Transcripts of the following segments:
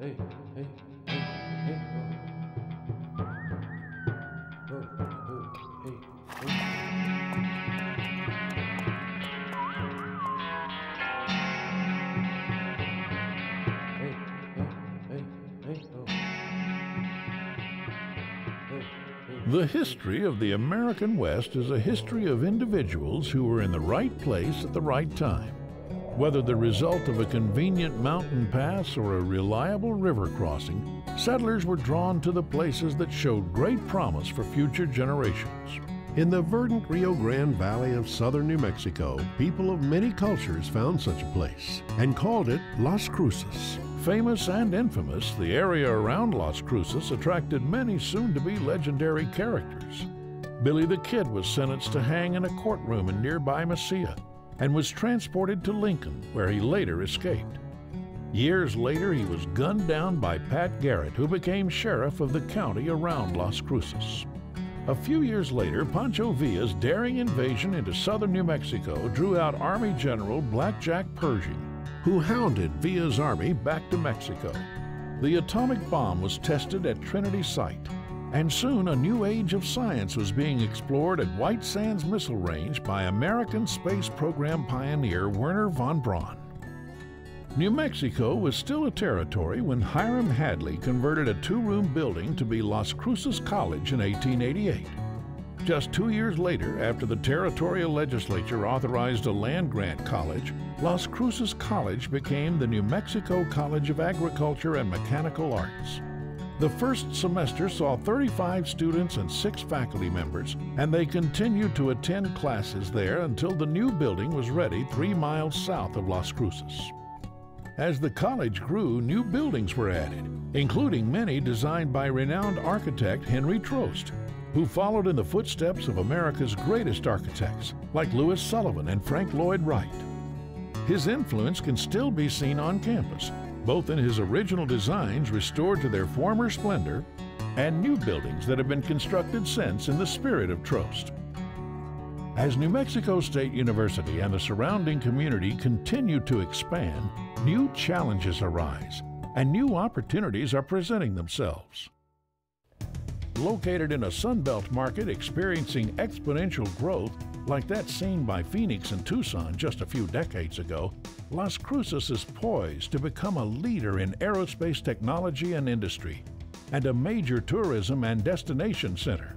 hey, hey, hey, hey, oh, hey, The history of the American West is a history of individuals who were in the right place at the right time. Whether the result of a convenient mountain pass or a reliable river crossing, settlers were drawn to the places that showed great promise for future generations. In the verdant Rio Grande Valley of southern New Mexico, people of many cultures found such a place and called it Las Cruces. Famous and infamous, the area around Las Cruces attracted many soon-to-be legendary characters. Billy the Kid was sentenced to hang in a courtroom in nearby Mesilla and was transported to Lincoln, where he later escaped. Years later, he was gunned down by Pat Garrett, who became sheriff of the county around Las Cruces. A few years later, Pancho Villa's daring invasion into southern New Mexico drew out Army General Blackjack Pershing, who hounded Villa's army back to Mexico. The atomic bomb was tested at Trinity Site, and soon a new age of science was being explored at White Sands Missile Range by American space program pioneer Wernher von Braun. New Mexico was still a territory when Hiram Hadley converted a two-room building to be Las Cruces College in 1888. Just 2 years later, after the territorial legislature authorized a land-grant college, Las Cruces College became the New Mexico College of Agriculture and Mechanical Arts. The first semester saw 35 students and 6 faculty members, and they continued to attend classes there until the new building was ready 3 miles south of Las Cruces. As the college grew, new buildings were added, including many designed by renowned architect Henry Trost, who followed in the footsteps of America's greatest architects, like Louis Sullivan and Frank Lloyd Wright. His influence can still be seen on campus, both in his original designs restored to their former splendor and new buildings that have been constructed since in the spirit of Trost. As New Mexico State University and the surrounding community continue to expand, new challenges arise and new opportunities are presenting themselves. Located in a Sunbelt market experiencing exponential growth like that seen by Phoenix and Tucson just a few decades ago, Las Cruces is poised to become a leader in aerospace technology and industry, and a major tourism and destination center.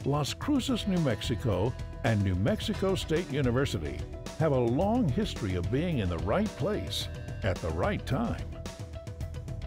Las Cruces, New Mexico, and New Mexico State University have a long history of being in the right place at the right time.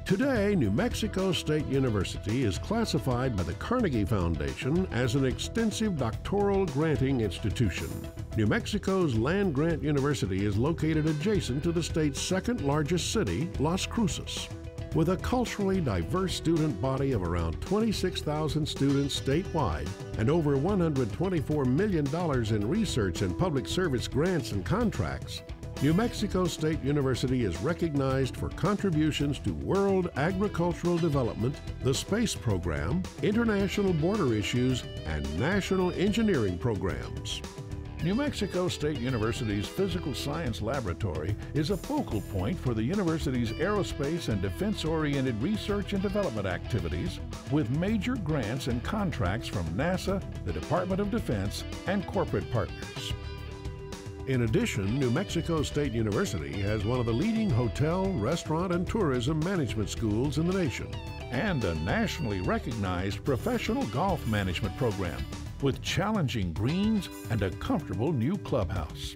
Today, New Mexico State University is classified by the Carnegie Foundation as an extensive doctoral granting institution. New Mexico's land-grant university is located adjacent to the state's second largest city, Las Cruces. With a culturally diverse student body of around 26,000 students statewide and over $124 million in research and public service grants and contracts, New Mexico State University is recognized for contributions to world agricultural development, the space program, international border issues, and national engineering programs. New Mexico State University's Physical Science Laboratory is a focal point for the university's aerospace and defense-oriented research and development activities, with major grants and contracts from NASA, the Department of Defense, and corporate partners. In addition, New Mexico State University has one of the leading hotel, restaurant, and tourism management schools in the nation, and a nationally recognized professional golf management program with challenging greens and a comfortable new clubhouse.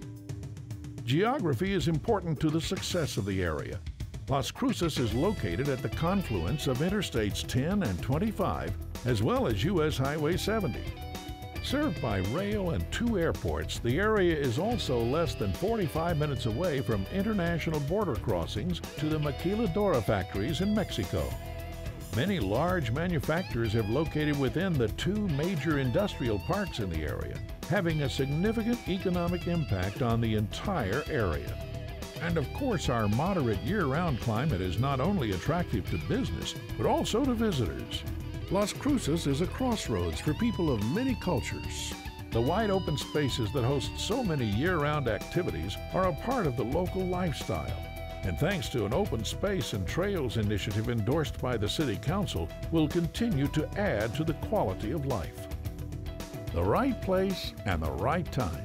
Geography is important to the success of the area. Las Cruces is located at the confluence of Interstates 10 and 25, as well as U.S. Highway 70. Served by rail and 2 airports, the area is also less than 45 minutes away from international border crossings to the maquiladora factories in Mexico. Many large manufacturers have located within the 2 major industrial parks in the area, having a significant economic impact on the entire area. And of course, our moderate year-round climate is not only attractive to business, but also to visitors. Las Cruces is a crossroads for people of many cultures. The wide open spaces that host so many year-round activities are a part of the local lifestyle. and thanks to an open space and trails initiative endorsed by the City Council, will continue to add to the quality of life. The right place and the right time.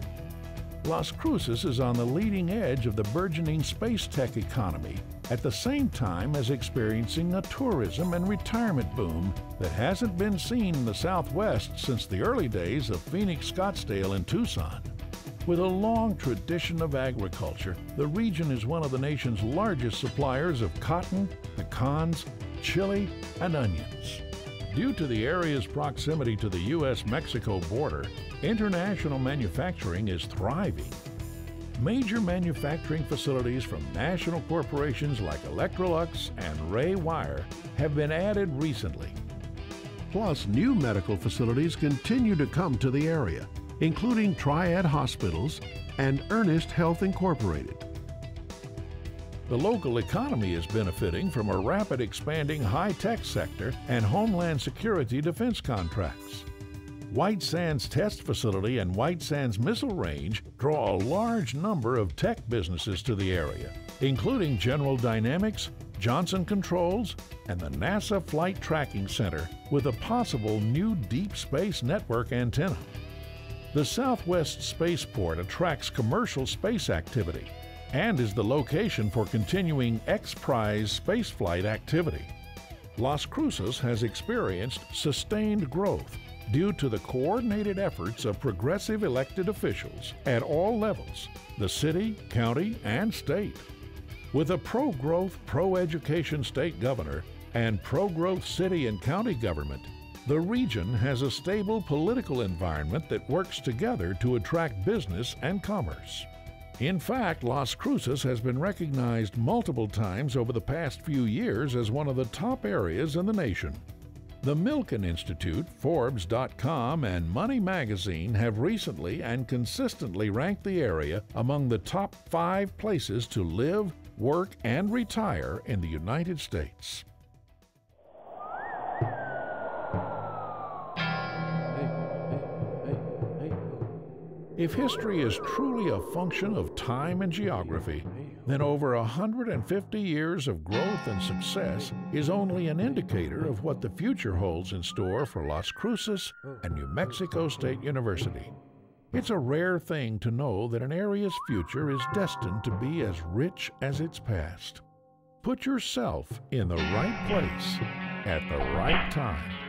Las Cruces is on the leading edge of the burgeoning space tech economy, at the same time as experiencing a tourism and retirement boom that hasn't been seen in the Southwest since the early days of Phoenix, Scottsdale, and Tucson. With a long tradition of agriculture, the region is one of the nation's largest suppliers of cotton, pecans, chili, and onions. Due to the area's proximity to the U.S.-Mexico border, international manufacturing is thriving. Major manufacturing facilities from national corporations like Electrolux and Ray Wire have been added recently. Plus, new medical facilities continue to come to the area, including Triad Hospitals and Ernest Health Incorporated. The local economy is benefiting from a rapid expanding high-tech sector and homeland security defense contracts. White Sands Test Facility and White Sands Missile Range draw a large number of tech businesses to the area, including General Dynamics, Johnson Controls, and the NASA Flight Tracking Center with a possible new deep space network antenna. The Southwest Spaceport attracts commercial space activity and is the location for continuing X-Prize spaceflight activity. Las Cruces has experienced sustained growth due to the coordinated efforts of progressive elected officials at all levels, the city, county, and state. With a pro-growth, pro-education state governor and pro-growth city and county government, the region has a stable political environment that works together to attract business and commerce. In fact, Las Cruces has been recognized multiple times over the past few years as one of the top areas in the nation. The Milken Institute, Forbes.com, and Money magazine have recently and consistently ranked the area among the top 5 places to live, work, and retire in the United States. If history is truly a function of time and geography, then over 150 years of growth and success is only an indicator of what the future holds in store for Las Cruces and New Mexico State University. It's a rare thing to know that an area's future is destined to be as rich as its past. Put yourself in the right place at the right time.